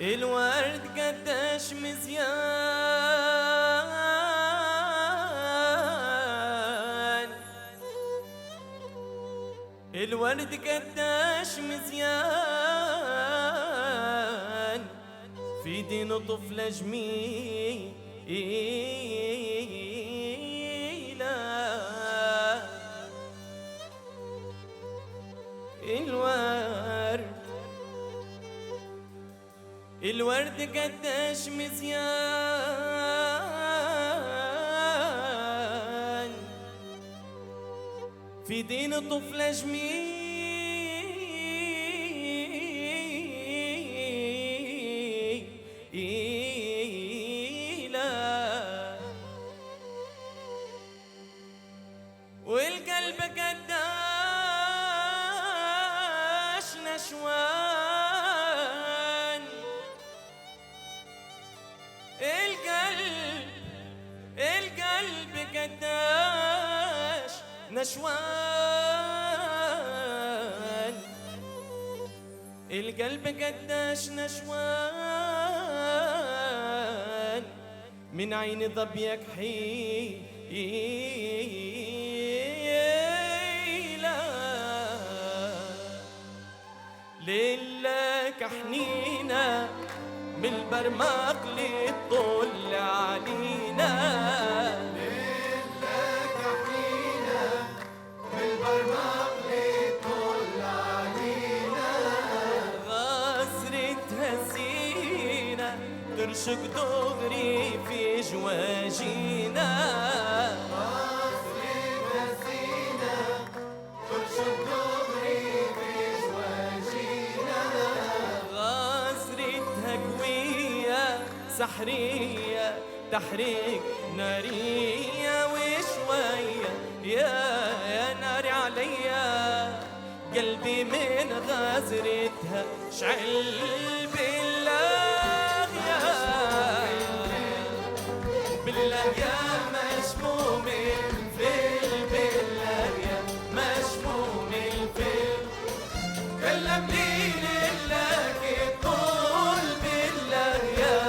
الورد قداش مزيان، الورد قداش مزيان في دين طفلة جميلة. الورد قداش مزيان في دين طفلة جميلة، والقلب قداش نشوان، القلب قداش نشوان، القلب قداش نشوان من عين ظبيك حيلة. ليلك حنينة من البرماق للطل علينا، ليلك حنينة من البرماق للطل علينا، غزرتها زينة ترشق دغري في جواجينا، غزرتها زينة ترشق دغري في جواجينا، غزرتها قوية سحرية تحريك نارية وشوية يا ناري عليا، قلبي من غزرتها شعل بالله بالله يا مشموم الفيل، بالله يا مشموم الفيل، كلمني لله قول بالله يا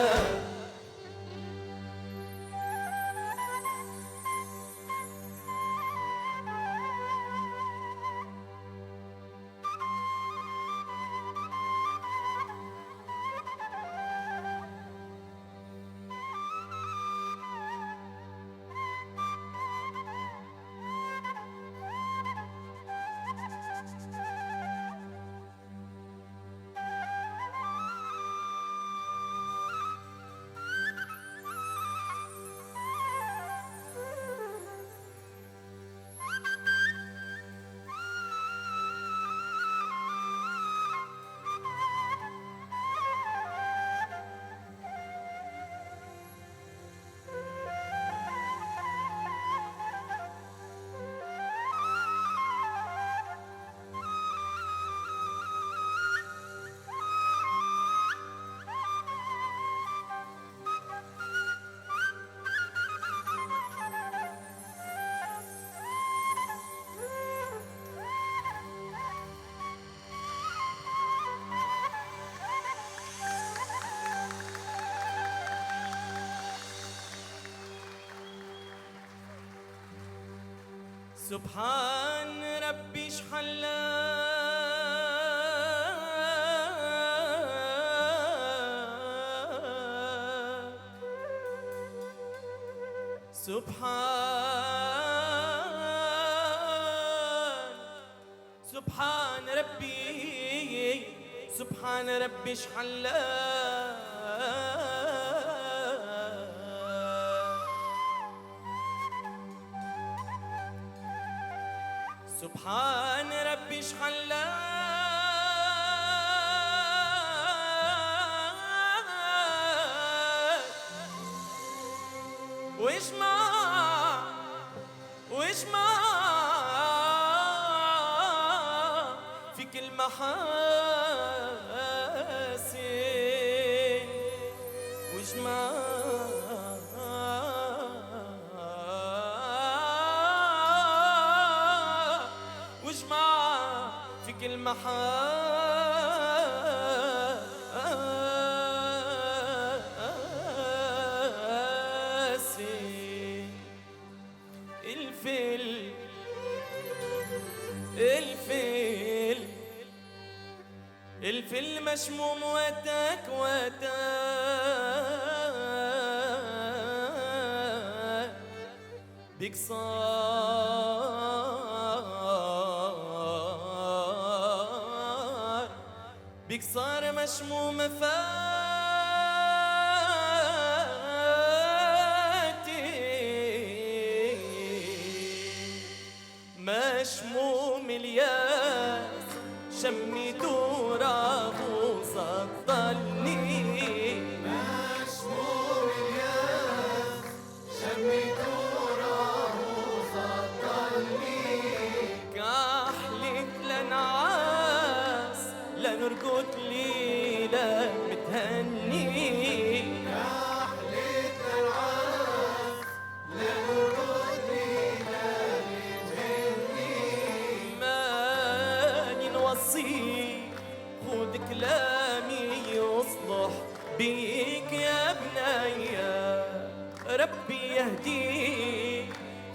سبحان ربي شحلا سبحان ربي، سبحان ربي شحلا سبحان ربي شحلا واسمع في كل محاسن، واجمع في كل محاسن مشموم وتاك وتاك بك صار بك صار مشموم فاتي مشموم الياس شمي دورة وصدلني مشموم الياس شمي دورة وصدلني كحلك لنعاس لنرقد ليلة متهني كحلة العاس لنرقد ليلة متهني ماني نوصيك خود كلامي يصلح بيك يا بنية ربي يهديك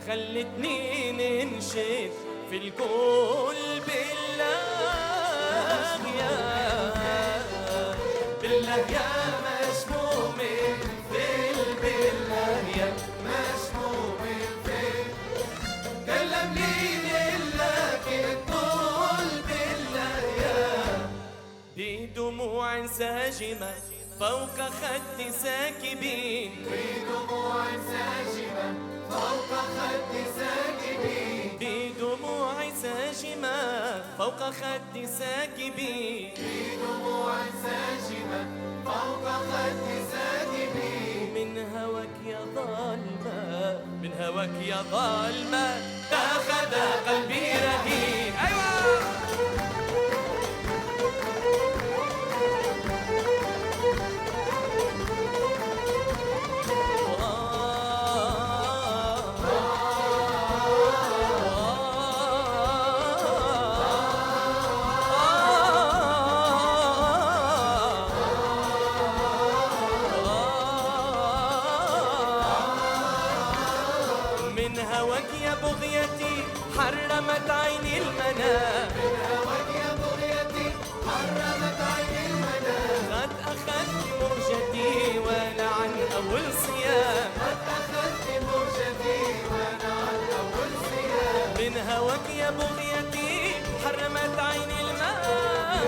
خلتني ننشد في القول بالله يا بالله يا مشموم في بالله يا مشموم الفيل كلم لي لك الطول بالله يا بدموع ساجمة فوق خد ساكبين بدموع ساجمة فوق خد ساكبين بدموع ساجمة فوق خد ساكبين بدموع ساجمة فوق خد ساكبين من هواك يا ظالمة من هواك يا ظالمة تاخذ قلبي رهين أيوة من هواك يا بغيتي حرمت عيني المنام من هواك يا بغيتي حرمت عيني المنام قد أخذت موجتي وأنا عن أول صيام قد أخذت موجتي وأنا عن أول صيام من هواك يا بغيتي حرمت عيني المنام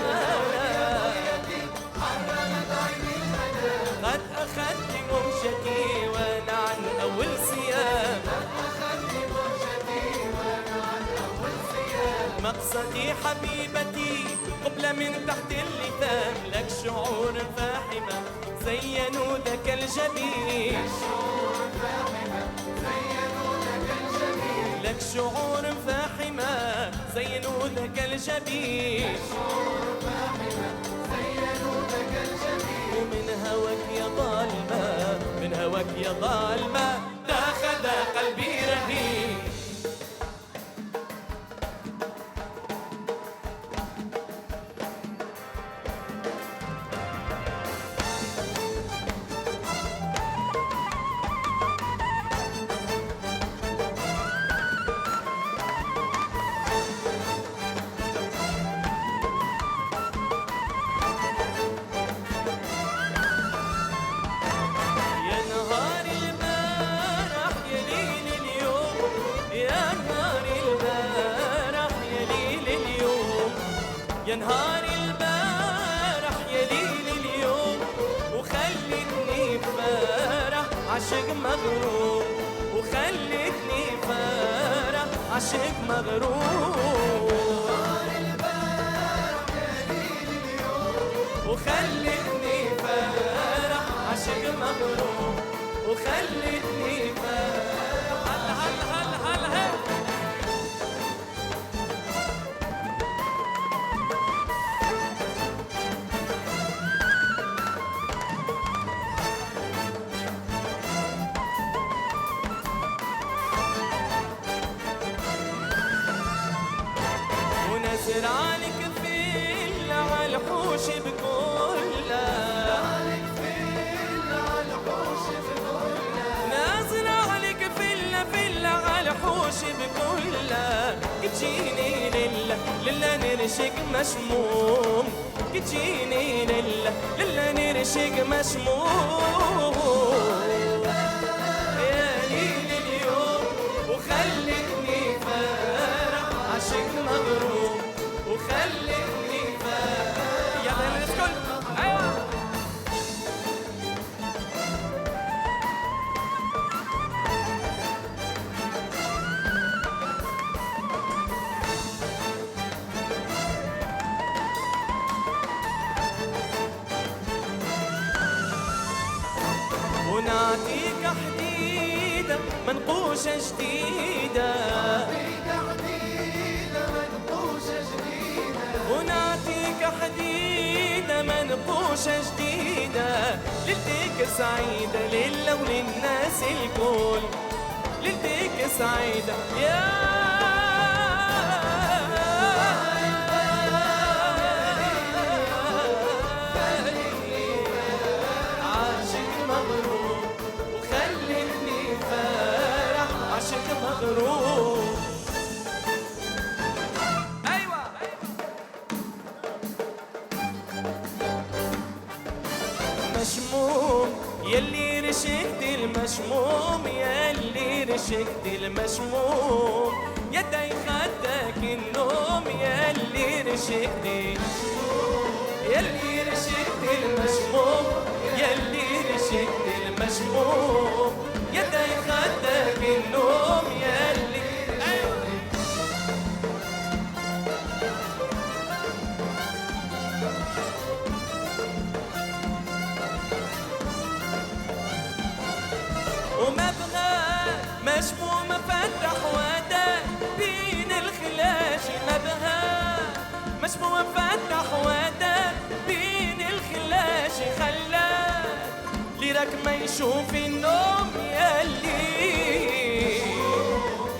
بغيتي حرمت عيني المنام قد أخذت موجتي وأنا عن أول صيام أخذت موجتي وأنا عن أول صيام مقصدي حبيبتي قبل من تحت اللثام لك شعور فاحمة زينوا ذاك الجبين شعور فاحمة زينوا لك الجميل لك شعور فاحمة زينوا ذاك الجبين شعور فاحمة زينوا لك الجميل ومن هواك يا ظالمة من هواك يا ظالمة تاخذ قلبي رهين يا نهار البارح يا ليل اليوم يا نهار البارح يا ليل اليوم يا نهار البارح يا ليل اليوم وخلتني فرح عاشق مغروم وخلتني فرح عاشق مغروم وخلتني فرح عاشق مغروم وخلتني فرح هلا هلا هلا هلا ونزل عليك فيل على الحوش بكلها نازل عليك فيل على الحوش بكلها تجيني لله نرشق مشموم تجيني لله لله نرشق مشموم يا ليل اليوم وخلتني فرح عاشق مغروم وخلتني فرح يلا الناس كل ايوه ونعطيك حديدة منقوشة جديدة ونعطيك حديدة منقوشة جديدة ليلتك سعيدة ليلة وللناس الكل ليلتك سعيدة يا مغروب ايوه مشموم يلي رشقت المشموم يلي رشقت المشموم يدي خدك النوم يلي رشقت يلي رشقت المشموم يلي رشقت المشموم يدي خدك النوم يلي أيوة. وما بغى مشموم فتح ودا بين الخلاش ما بغى مشموم فتح ودا بين الخلاش خلاك ليرك ما يشوف النوم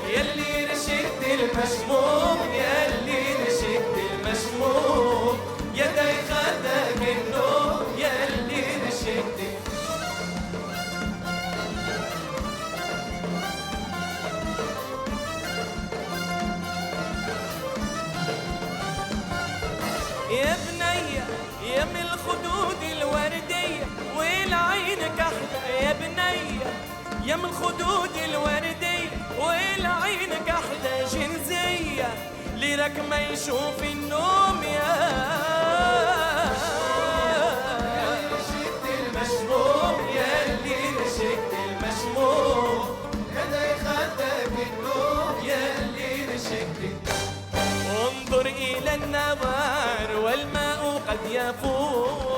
يلي رشقت المشموم يلي رشقت المشموم يدي خدك النوم يلي رشقت يا بنية يا من الخدود الوردية والعين كحلة يا بنية يا من الخدود الوردية والعين كحلة جنزية ليرك ما يشوف النوم يا رشقت المشموم يلي رشقت المشموم يدي خدك النوم يلي رشقت انظر إلى النوار والماء قد يفور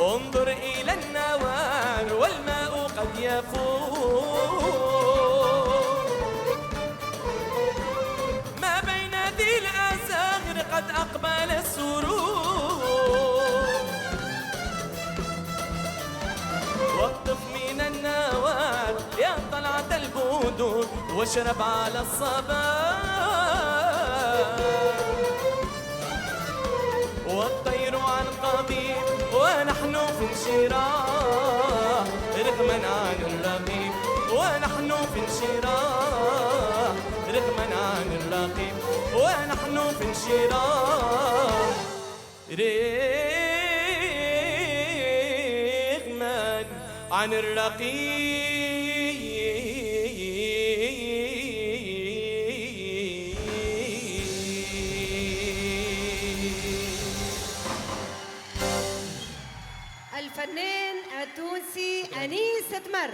انظر إلى النوار والماء قد يفور ما بين ذي الأزاغر قد أقبل السرور واقطف من النوار يا طلعة البدور واشرب على الصباح والطير عن قضيب ونحن في انشراح رغما عن الرقيب ونحن في انشراح رغما عن الرقيب ونحن في انشراح رغما عن الرقيب الفنان التونسي أنيس تمر.